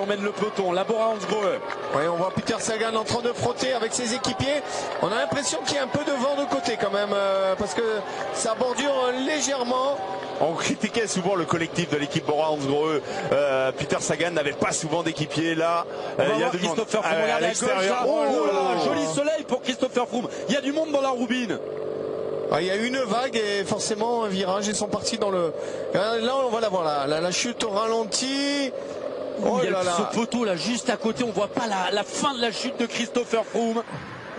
emmène le peloton, la Bora Hansgrohe. Oui, on voit Peter Sagan en train de frotter avec ses équipiers. On a l'impression qu'il y a un peu de vent de côté quand même, parce que ça bordure légèrement. On critiquait souvent le collectif de l'équipe Bora Hansgrohe. Peter Sagan n'avait pas souvent d'équipiers là. Il y a Christopher Froome, regardez à gauche là. Oh là, joli soleil pour Christopher Froome. Il y a du monde dans la roubine. Ah, il y a une vague et forcément un virage. Ils sont partis dans le. Là, on va la voir, la chute au ralenti. Oh il y a ce poteau là juste à côté. On voit pas la fin de la chute de Christopher Froome.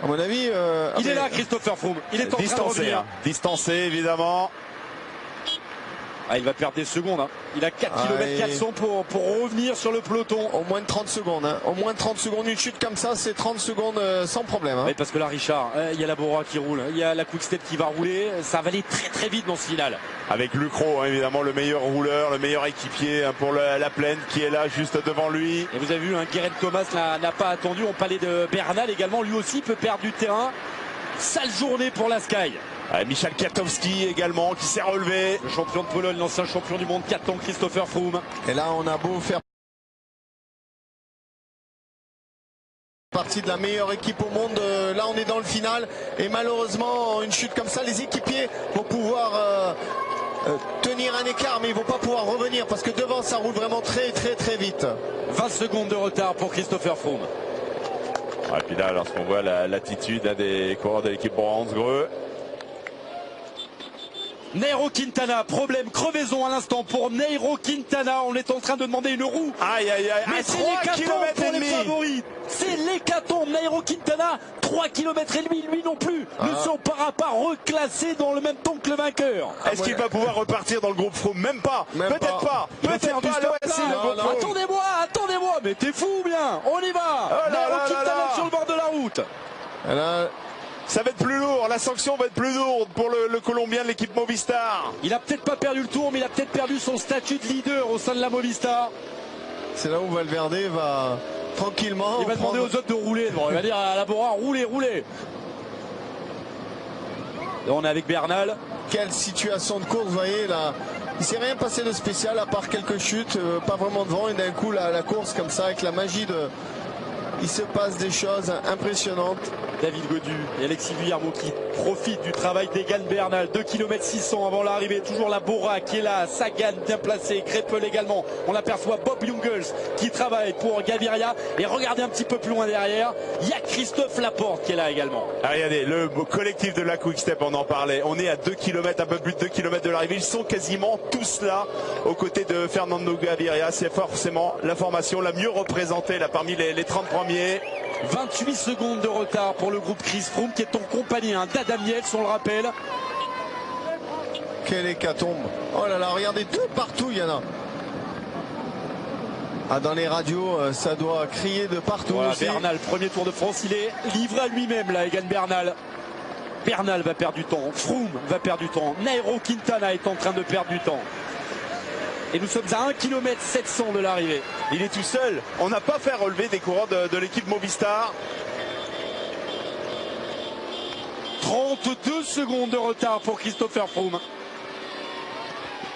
À mon avis, il est là, Christopher Froome. Il est en train de revenir. Distancé évidemment. Ah, il va perdre des secondes. Hein. Il a 4 km 400 pour revenir sur le peloton. Au moins de 30 secondes. Hein. Au moins de 30 secondes. Une chute comme ça, c'est 30 secondes sans problème. Hein. Oui, parce que là, Richard, il y a la Bora qui roule. Il y a la Quick-Step qui va rouler. Ça va aller très très vite dans ce final. Avec Lucro, hein, évidemment, le meilleur rouleur, le meilleur équipier hein, pour la plaine qui est là juste devant lui. Et vous avez vu, hein, Geraint Thomas n'a pas attendu. On parlait de Bernal également. Lui aussi peut perdre du terrain. Sale journée pour la Sky. Michal Kwiatkowski également qui s'est relevé. Le champion de Pologne, l'ancien champion du monde 4 ans, Christopher Froome. Et là on a beau faire partie de la meilleure équipe au monde, là on est dans le final et malheureusement une chute comme ça, les équipiers vont pouvoir tenir un écart mais ils vont pas pouvoir revenir parce que devant ça roule vraiment très très très vite. 20 secondes de retard pour Christopher Froome. Et puis là lorsqu'on voit l'attitude des coureurs de l'équipe Bora Hansgrohe. Nairo Quintana, problème, crevaison à l'instant pour Nairo Quintana. On est en train de demander une roue. Aïe aïe aïe. Mais c'est l'hécatombe pour les favoris. C'est l'hécatombe. Nairo Quintana, 3 km et demi, lui non plus, ne sera pas reclassé dans le même temps que le vainqueur. Est-ce qu'il va pouvoir repartir dans le groupe Froome? Même pas. Peut-être pas. Peut-être pas. Attendez-moi. Mais t'es fou ou bien? On y va. Nairo Quintana sur le bord de la route. Ça va être plus lourd, la sanction va être plus lourde pour le Colombien de l'équipe Movistar. Il a peut-être pas perdu le tour, mais il a peut-être perdu son statut de leader au sein de la Movistar. C'est là où Valverde va tranquillement. Il va demander aux autres de rouler. Bon, il va dire à la Bora, roulez. Et on est avec Bernal. Quelle situation de course, vous voyez là. Il s'est rien passé de spécial à part quelques chutes, pas vraiment de vent. Et d'un coup, la course comme ça, avec la magie de. Il se passe des choses impressionnantes. David Gaudu et Alexis Vuillermoz qui profitent du travail d'Egan Bernal. 2 km 600 avant l'arrivée. Toujours la Bora qui est là. Sagan bien placé. Greppel également. On aperçoit Bob Jungels qui travaille pour Gaviria. Et regardez un petit peu plus loin derrière. Il y a Christophe Laporte qui est là également. Regardez, le collectif de la Quick-Step, on en parlait. On est à 2 km, un peu plus de 2 km de l'arrivée. Ils sont quasiment tous là aux côtés de Fernando Gaviria. C'est forcément la formation la mieux représentée là parmi les 30 premiers. 28 secondes de retard pour le groupe Chris Froome qui est en compagnie d'Adam Yates, on le rappelle. Quelle hécatombe. Oh là là, regardez, tout partout il y en a. Dans les radios, ça doit crier de partout. Voilà, aussi. Bernal, premier Tour de France, il est livré à lui-même là, Egan Bernal. Bernal va perdre du temps, Froome va perdre du temps, Nairo Quintana est en train de perdre du temps. Et nous sommes à 1 km 700 de l'arrivée. Il est tout seul. On n'a pas fait relever des coureurs de l'équipe Movistar. 32 secondes de retard pour Christopher Froome.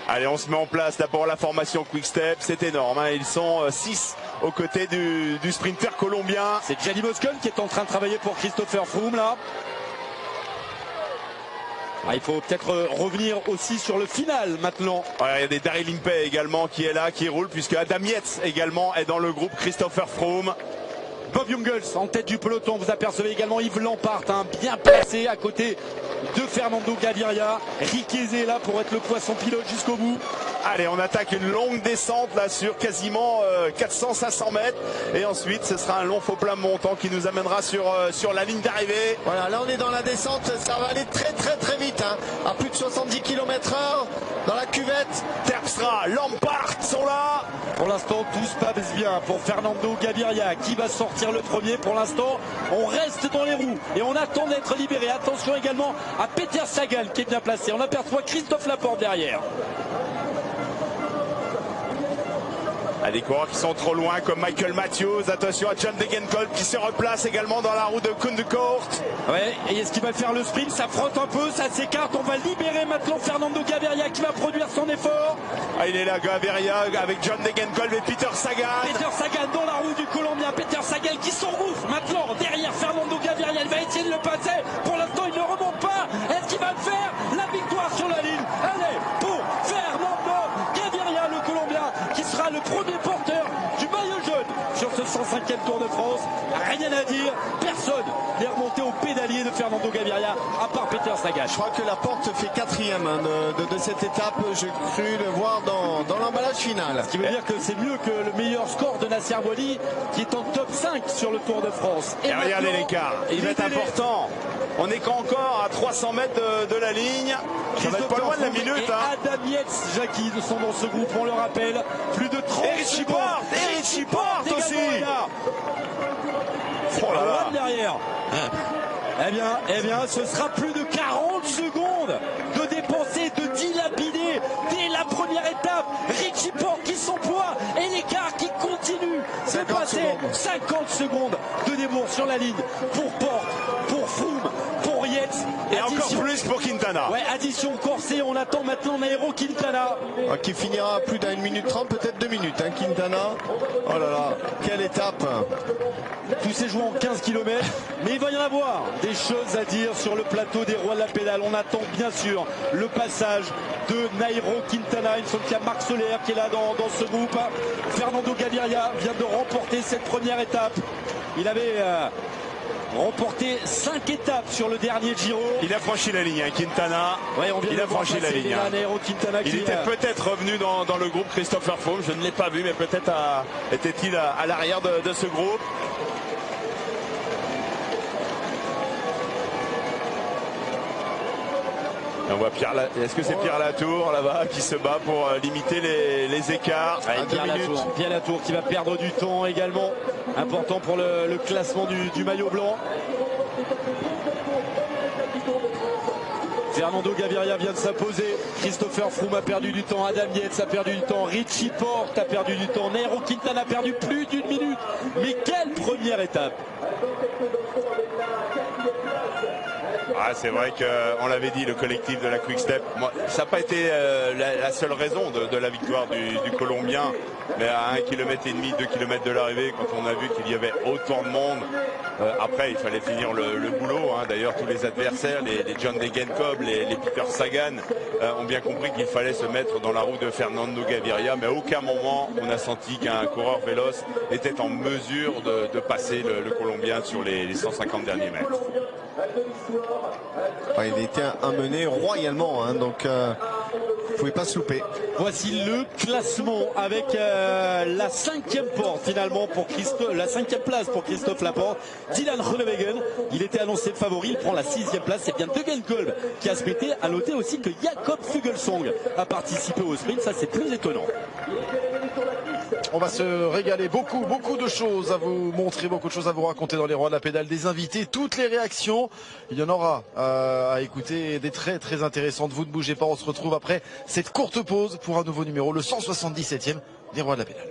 Allez, on se met en place là pour la formation Quick-Step. C'est énorme. Hein. Ils sont 6 aux côtés du sprinter colombien. C'est Gianni Moscon qui est en train de travailler pour Christopher Froome là. Il faut peut-être revenir aussi sur le final maintenant. Il y a des Daryl Impey également qui est là, qui roule, puisque Adam Yates également est dans le groupe Christopher Froome. Bob Jungels en tête du peloton. Vous apercevez également Yves Lampart, bien placé à côté de Fernando Gaviria. Riqueze est là pour être le poisson pilote jusqu'au bout. Allez, on attaque une longue descente là sur quasiment 400-500 mètres. Et ensuite, ce sera un long faux plat montant qui nous amènera sur la ligne d'arrivée. Voilà, là on est dans la descente. Ça va aller très très très vite. À plus de 70 km/h dans la cuvette. Terpstra, Lampart sont là. Pour l'instant, tout se passe bien pour Fernando Gaviria qui va sortir le premier. Pour l'instant, on reste dans les roues et on attend d'être libéré. Attention également à Peter Sagan qui est bien placé. On aperçoit Christophe Laporte derrière. Des coureurs qui sont trop loin comme Michael Matthews. Attention à John Degenkolb qui se replace également dans la roue de Koundekort. Ouais, et est-ce qu'il va faire le sprint? Ça frotte un peu, ça s'écarte. On va libérer maintenant Fernando Gaviria qui va produire son effort. Il est là, Gaviria avec John Degenkolb et Peter Sagan. Peter Sagan dans du Colombien Peter Sagan qui s'engouffre maintenant derrière Fernando Gaviria. Il va essayer de le passer. Pour l'instant, il ne remonte pas. Est-ce qu'il va le faire? La victoire sur la ligne. Allez, pour Fernando Gaviria, le Colombien, qui sera le premier porteur du maillot jaune sur ce 105e Tour de France. Rien à dire. Personne n'est remonté au pédalier de Fernando Gaviria, à part Peter Sagan. Je crois que la porte fait 4e de cette étape. J'ai cru le voir dans l'emballage final. Ce qui veut dire que c'est mieux que le meilleur score de Nasser Boili, qui est en top 5 sur le Tour de France. Et regardez l'écart, il va être important. On est encore à 300 mètres de la ligne. Ça va être pas loin de la minute. Et Adam Yates, Jackie, sont dans ce groupe, on le rappelle. Plus de 30 secondes. Et Richie Porte aussi. Oh là là. Derrière. Eh bien, ce sera plus de 40 secondes de dépenser, de dilapider dès la première étape. Richie Porte qui s'emploie et l'écart qui continue de passer. 50 secondes de débourse sur la ligne pour Porte, pour Froome, pour Yates. Et encore plus pour Quintana. Ouais, addition corsée, on attend maintenant Nairo Quintana. Qui finira à plus d'1 minute 30, peut-être 2 minutes. Quintana. Oh là là, quelle étape. Tout s'est joué en 15 km, mais il va y en avoir des choses à dire sur le plateau des rois de la pédale. On attend bien sûr le passage de Nairo Quintana. Il me semble qu'il y a Marc Soler qui est là dans ce groupe. Fernando Gaviria vient de remporter cette première étape. Il avait remporté 5 étapes sur le dernier Giro. Il a franchi la ligne, Quintana. Ouais, il a franchi la ligne. Il était peut-être revenu dans le groupe Christopher Froome. Je ne l'ai pas vu, mais peut-être était-il à l'arrière de ce groupe. On voit Pierre. Est-ce que c'est Pierre Latour là-bas qui se bat pour limiter les écarts? Pierre Latour qui va perdre du temps également. Important pour le classement du maillot blanc. Fernando Gaviria vient de s'imposer. Christopher Froome a perdu du temps. Adam Yates a perdu du temps. Richie Porte a perdu du temps. Nairo Quintana a perdu plus d'1 minute. Mais quelle première étape! Ah, c'est vrai qu'on l'avait dit, le collectif de la Quick Step, ça n'a pas été la seule raison de la victoire du Colombien, mais à 1,5 km, 2 km de l'arrivée, quand on a vu qu'il y avait autant de monde, après il fallait finir le boulot. D'ailleurs, tous les adversaires, les John Degenkolb, les Peter Sagan, ont bien compris qu'il fallait se mettre dans la roue de Fernando Gaviria, mais à aucun moment on a senti qu'un coureur véloce était en mesure de passer le Colombien sur les 150 derniers mètres. Il était amené royalement, donc vous ne pouvez pas se louper. Voici le classement avec la 5e porte finalement pour la 5e place pour Christophe Laporte. Dylan Groenewegen, il était annoncé favori, il prend la 6e place. C'est bien Degenkolb qui a sprinté. À noter aussi que Jakob Fuglsang a participé au sprint, ça c'est plus étonnant. On va se régaler, beaucoup de choses à vous montrer, beaucoup de choses à vous raconter dans les rois de la pédale, des invités, toutes les réactions. Il y en aura à écouter, des très intéressantes. Vous ne bougez pas, on se retrouve après cette courte pause pour un nouveau numéro, le 177e des rois de la pédale.